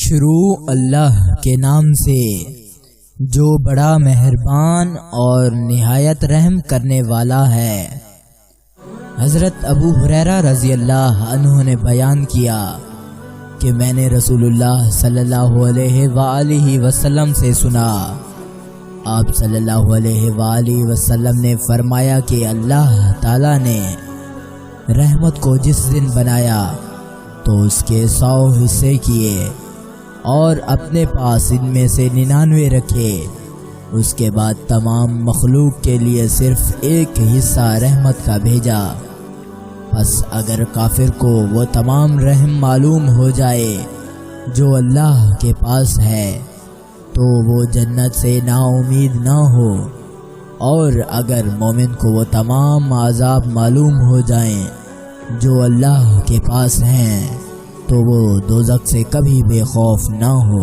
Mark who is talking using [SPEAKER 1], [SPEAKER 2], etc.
[SPEAKER 1] شروع اللہ کے نام سے جو بڑا مہربان اور نہایت رحم کرنے والا ہے۔ حضرت ابو ہریرہ رضی اللہ عنہ نے بیان کیا کہ میں نے رسول اللہ صلی اللہ علیہ وآلہ وسلم سے سنا، آپ صلی اللہ علیہ وآلہ وسلم نے فرمایا کہ اللہ تعالیٰ نے رحمت کو جس دن بنایا تو اس کے 100 حصے کیے اور اپنے پاس ان میں سے 99 رکھے، اس کے بعد تمام مخلوق کے لیے صرف ایک حصہ رحمت کا بھیجا۔ پس اگر کافر کو وہ تمام رحم معلوم ہو جائے جو اللہ کے پاس ہے تو وہ جنت سے نا امید نہ ہو، اور اگر مومن کو وہ تمام عذاب معلوم ہو جائیں جو اللہ کے پاس ہیں تو وہ دوزخ سے کبھی بے خوف نہ ہو۔